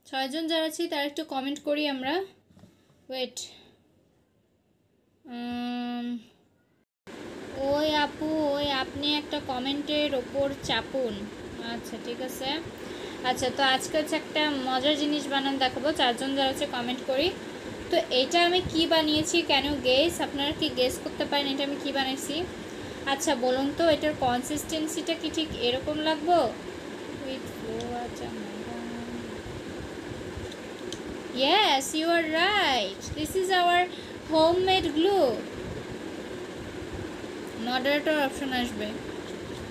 ছয়জন যারা আছি তার একটু কমেন্ট করি আমরা। ওয়েট, ওই আপু, ওই আপনি একটা কমেন্টের ওপর চাপুন। আচ্ছা ঠিক আছে। আচ্ছা, তো আজকে হচ্ছে একটা মজার জিনিস বানান দেখাবো। চারজন যারা হচ্ছে কমেন্ট করি। তো এটা আমি কি বানিয়েছি, কেন গেস, আপনারা কি গেস করতে পারেন এটা আমি কি বানিয়েছি? আচ্ছা বলুন তো, এটার কনসিস্টেন্সিটা কি ঠিক এরকম লাগবো? উইথ ফ্লো, আচ্ছা yes, you are right, this is our homemade glue. Moderator option আসবে।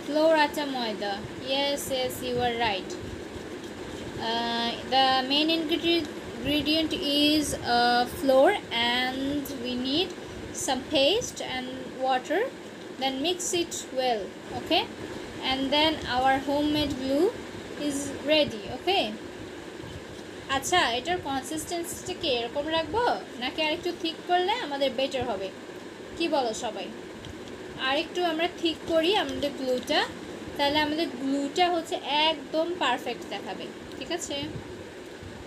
ফ্লোর আচ্ছা ময়দা, yes yes you are right. The main ingredient is flour, and we need some paste and water, then mix it well, okay, and then our homemade glue is ready, okay. আচ্ছা, এটার কনসিস্টেন্সিটা কি এরকম রাখবো নাকি আরেকটু thick করলে আমাদের better হবে? কি বলো সবাই? আরেকটু আমরা থিক করি আমাদের গ্লুটা, তাহলে আমাদের গ্লুটা হচ্ছে একদম পারফেক্ট দেখাবে, ঠিক আছে?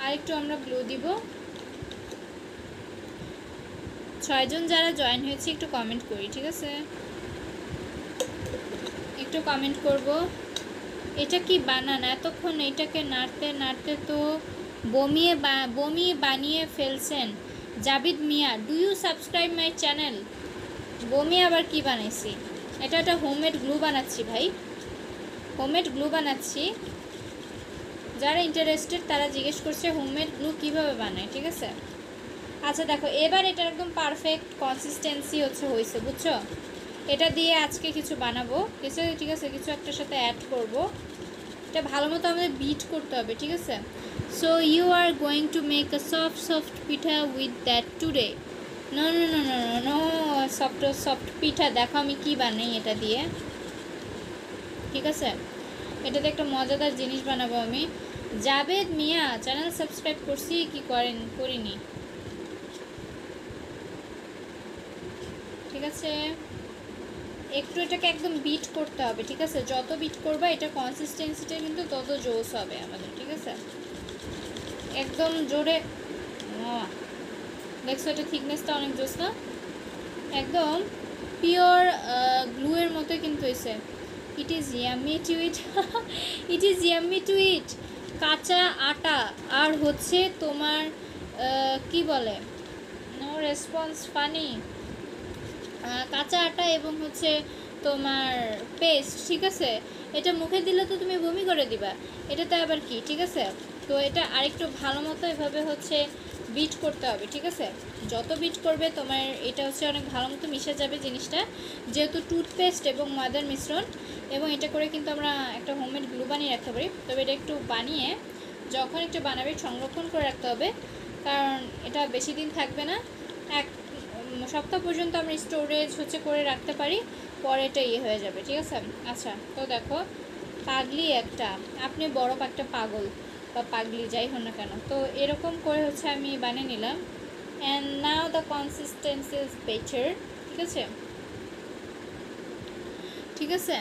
আরেকটু আমরা গ্লু দিব। 6 জন যারা জয়েন হয়েছে একটু কমেন্ট করি, ঠিক আছে? একটু কমেন্ট করব। এটা কি বানান? এতক্ষণ এটাকে নাড়তে নাড়তে তো বমি বানিয়ে ফেলছেন। Jabid Miya, do you subscribe my channel? বমি আবার কি বানাইছি? এটা একটা হোমমেড গ্লু বানাচ্ছি ভাই, হোমমেড গ্লু বানাচ্ছি। যারা ইন্টারেস্টেড তারা জিজ্ঞেস করছে হোমমেড গ্লু কীভাবে বানায়, ঠিক আছে? আচ্ছা দেখো, এবার এটা একদম পারফেক্ট কনসিস্টেন্সি হয়েছে, বুঝছো? এটা দিয়ে আজকে কিছু বানাবো, কিছু, ঠিক আছে, কিছু একটার সাথে অ্যাড করব। এটা ভালো মতো আমাদের বিট করতে হবে, ঠিক আছে? So you are going to make a soft pitha with that today? No no no no no, soft pitha দেখো আমি কি বানাই এটা দিয়ে, ঠিক আছে? এটাতে একটা মজাদার জিনিস বানাবো আমি। জাবেদ মিয়া, চ্যানেল সাবস্ক্রাইব করছি কি করিনি, ঠিক আছে? একটু এটাকে একদম বিট করতে হবে, ঠিক আছে? যত বিট করবা এটা কনসিস্টেন্সিটা কিন্তু তত জোস হবে আমাদের, ঠিক আছে? একদম জোরে দেখছো এটা থিকনেসটা অনেক জোস না? একদম পিওর গ্লুয়ের মতো কিন্তু হয়েছে। It is yummy to eat, it is yummy to eat. কাঁচা আটা আর হচ্ছে তোমার কি বলে, নো রেসপন্স ফানি, কাঁচা আটা এবং হচ্ছে তোমার পেস্ট, ঠিক আছে? এটা মুখে দিলে তো তুমি বমি করে দিবা, এটাতে আবার কি, ঠিক আছে? তো এটা আরেকটু ভালো মতো এভাবে হচ্ছে বিট করতে হবে, ঠিক আছে? যত বিট করবে তোমার এটা হচ্ছে অনেক ভালো মতো মিশে যাবে জিনিসটা, যেহেতু টুথপেস্ট এবং ময়দার মিশ্রণ। এবং এটা করে কিন্তু আমরা একটা হোমমেড গ্লু বানিয়ে রাখতে পারি। তবে এটা একটু বানিয়ে যখন একটু বানাবে সংরক্ষণ করে রাখতে হবে, কারণ এটা বেশি দিন থাকবে না। এক সপ্তাহ পর্যন্ত আমরা স্টোরেজ হচ্ছে করে রাখতে পারি, পরে এটা হয়ে যাবে, ঠিক আছে? আচ্ছা, তো দেখো, পাগলি একটা, আপনি বড় একটা পাগল বা পাগলি যাই হোক না কেন, তো এরকম করে হচ্ছে আমি বানিয়ে নিলাম। And now the consistency is better, ঠিক আছে? ঠিক আছে,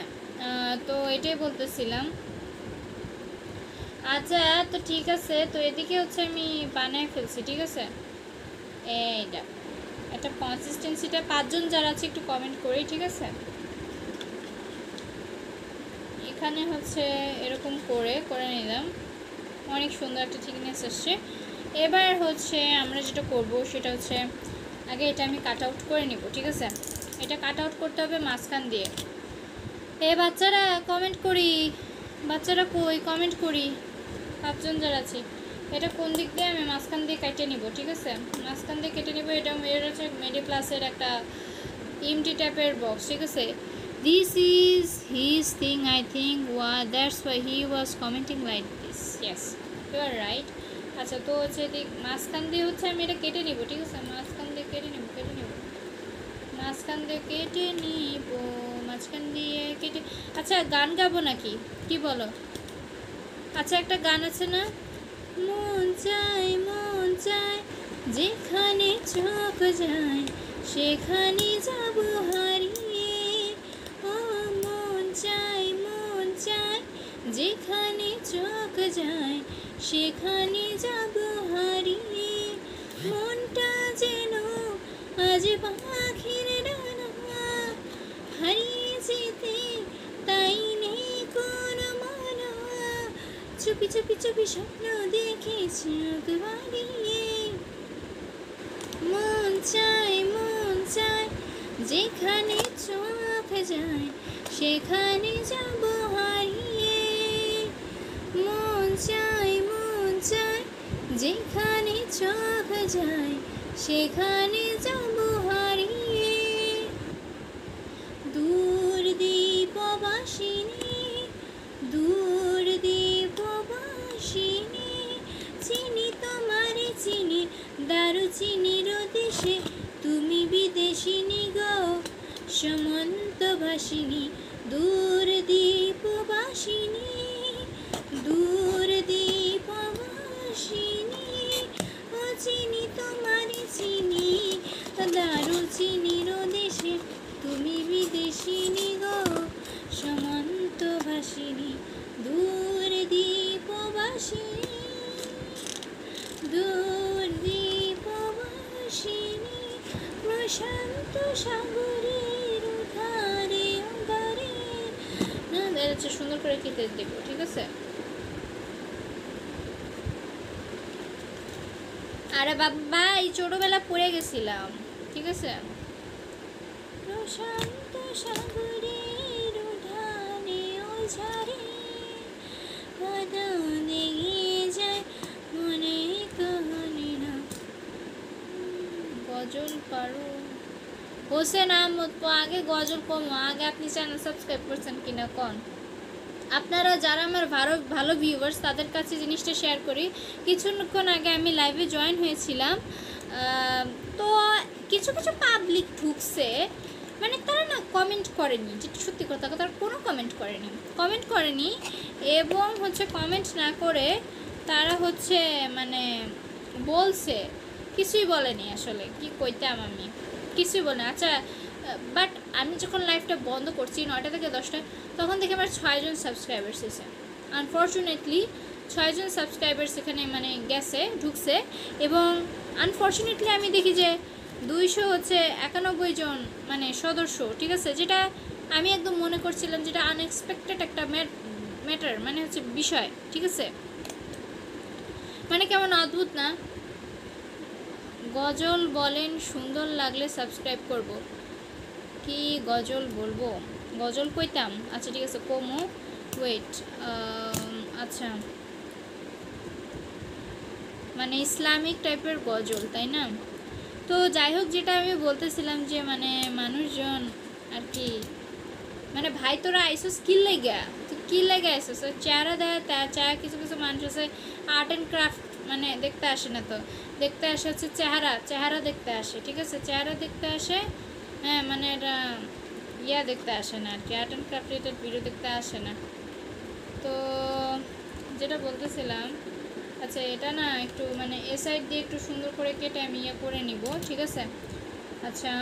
তো এটাই বলতেছিলাম। আচ্ছা, তো ঠিক আছে, তো এদিকে হচ্ছে আমি বানিয়ে ফেলছি, ঠিক আছে? এইটা একটা কনসিস্টেন্সিটা 5 জন যারা আছে একটু কমেন্ট করি, ঠিক আছে? এখানে হচ্ছে এরকম করে নিলাম, অনেক সুন্দর একটা থিকনেস আসছে। এবার হচ্ছে আমরা যেটা করব সেটা হচ্ছে আগে এটা আমি কাট আউট করে নিব, ঠিক আছে? এটা কাট আউট করতে হবে মাঝখান দিয়ে। বাচ্চারা কমেন্ট করি, বাচ্চারা কই কমেন্ট করি, 5 জন যারা আছি। এটা কোন দিক দিয়ে আমি মাঝখান দিয়ে কেটে নিব, ঠিক আছে? মাঝখান দিয়ে কেটে নিব। এটা হচ্ছে মেডি প্লাসের একটা এমটি টাইপের বক্স, ঠিক আছে? This is his thing, I think, that's why he was commenting like this, yes you are right. আচ্ছা, তো হচ্ছে মাঝখান দিয়ে হচ্ছে আমি এটা কেটে নিব, ঠিক আছে? মাঝখান দিয়ে কেটে নিব, মাঝখান দিয়ে কেটে নিব, মাঝখান দিয়ে কেটে। আচ্ছা, গান গাবো নাকি, কি বলো? আচ্ছা, একটা গান আছে না, মন চায় যেখানে চোখ যায় সেখানে যাব হারিয়ে, ও মন চায় যেখানে চোখ যায় সেখানে যাব হারিয়ে, মনটা যেন আজ পাখির ডানা, হারিয়ে যেতে তাই নেই কোনো মানা, চুপি চুপি চুপি স্বপ্ন দেখেছি চোখ বাড়িয়ে, মন চায় যেখানে চোখ যায় সেখানে যাব হারিয়ে, মন চায় যেখানে চোখ যায় সেখানে যাব হারিয়ে, দূর দীপবাসিনী দূর দীপবাসিনী, চিনি তোমারে চিনি দারুচিনির দেশে, তুমি বিদেশিনী গো সমন্ত ভাসিনী, দূর দীপবাসিনী দূর দীপবাসিনী, ও চিনি তোমারে চিনি দারুচিনির দেশে, তুমি বিদেশিনী গো সমন্ত ভাসিনী, দূর দীপবাসিনী দূর দীপবাসিনী, প্রশান্ত সাগরের ধারে ধারে। হচ্ছে সুন্দর করে কেটে দেবো, ঠিক আছে? আরে বাবা এই ছোটবেলা পড়ে গেছিলাম, ঠিক আছে? প্রশান্ত সাগরের ধারে ও ঝারে, কাদা লেগে যায় মনে কাহানি না। গজল পারো হোসেন আহমদ, তো আগে গজল কমো, আগে আপনি চ্যানেল সাবস্ক্রাইব করছেন কিনা কন? আপনারা যারা আমার ভালো ভিউয়ার্স তাদের কাছে জিনিসটা শেয়ার করি। কিছুক্ষণ আগে আমি লাইভে জয়েন হয়েছিলাম, তো কিছু কিছু পাবলিক ঢুকছে, মানে তারা না কমেন্ট করেনি, যেটা সত্যি কথা, তারা কোনো কমেন্ট করেনি এবং হচ্ছে কমেন্ট না করে তারা হচ্ছে মানে বলছে, কিছুই বলেনি। আসলে কি কইতাম আমি, কিছুই বলে। আচ্ছা, বাট আমি যখন লাইভটা বন্ধ করছি 9টা থেকে 10টায়, তখন দেখে আমার 6 জন সাবস্ক্রাইবার্স এসেছে। আনফর্চুনেটলি 6 জন সাবস্ক্রাইবার্স এখানে মানে ঢুকছে, এবং আনফর্চুনেটলি আমি দেখি যে 291 জন মানে সদস্য, ঠিক আছে? যেটা আমি একদম মনে করছিলাম যেটা আনএক্সপেক্টেড একটা ম্যাটার, মানে হচ্ছে বিষয়, ঠিক আছে? মানে কেমন অদ্ভুত না? গজল বলেন, সুন্দর লাগলে সাবস্ক্রাইব করব। কি গজল বলবো? গজল কইতাম? আচ্ছা ঠিক আছে, কমো, ওয়েট। আচ্ছা, মানে ইসলামিক টাইপের গজল, তাই না? তো যাই হোক, যেটা আমি বলতেছিলাম যে মানে মানুষজন আর কি, মানে ভাই তোরা আইসোস কি লেগে, তো কি লেগে আইসোস? চেহারা দেয় তা কিছু কিছু মানুষ আছে আর্ট অ্যান্ড ক্রাফট মানে দেখতে আসে না, তো দেখতে আসে হচ্ছে চেহারা দেখতে আসে, ঠিক আছে? চেহারা দেখতে আসে, হ্যাঁ, মানে এটা দেখতে আসে না আর কি, art and craft related video দেখতে আসে না। তো যেটা বলতেছিলাম, আচ্ছা এটা না একটু মানে এ সাইড দিয়ে একটু সুন্দর করে কেটে আমি করে নিব, ঠিক আছে? আচ্ছা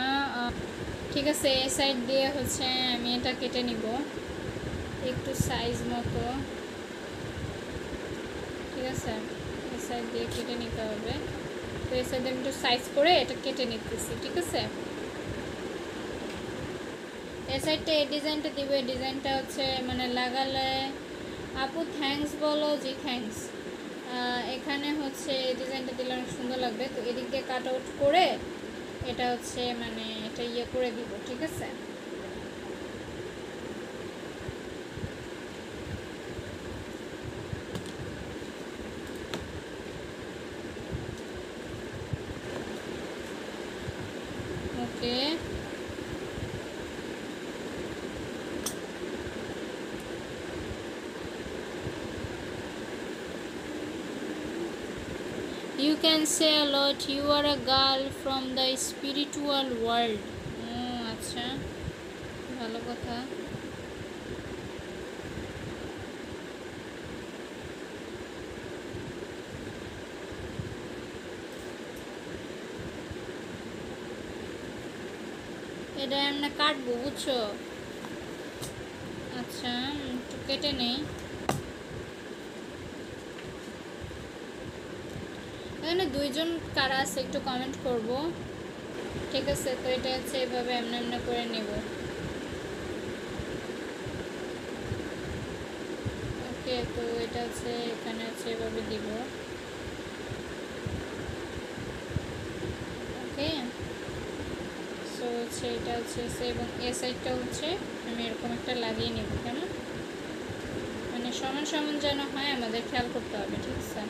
ঠিক আছে, এ সাইড দিয়ে হচ্ছে আমি এটা কেটে নিব একটু সাইজ মতো, ঠিক আছে? এ সাইড দিয়ে কেটে নিতে হবে। তো এ সাইড দিয়ে আমি একটু সাইজ করে এটা কেটে নিতেছি, ঠিক আছে? এই সাইডটা এই ডিজাইনটা দিব, এই ডিজাইনটা হচ্ছে মানে লাগালে আপু থ্যাঙ্কস বলো, জি থ্যাঙ্কস। এখানে হচ্ছে এই ডিজাইনটা দিলে অনেক সুন্দর লাগবে। তো এদিক দিয়ে কাট আউট করে এটা হচ্ছে মানে এটা করে দিব, ঠিক আছে? ওকে, You can say a lot. You are a girl from the spiritual world. আচ্ছা, ভালো কথা। এটা আমরা কাটবো, বুঝছো? আচ্ছা একটু কেটে নেই। এখানে দুইজন কারা আছে একটু কমেন্ট করব। ঠিক আছে, তো এটা হচ্ছে এভাবে এমনি এমনি করে নেব। ওকে, তো এটা হচ্ছে এখানে হচ্ছে এভাবে দিব। ওকে, সো হচ্ছে এটা হচ্ছে এবং এ সাইডটা হচ্ছে আমি এরকম একটা লাগিয়ে নেব। কেমন, মানে সমান সমান যেন হয় আমাদের খেয়াল করতে হবে। ঠিক আছে।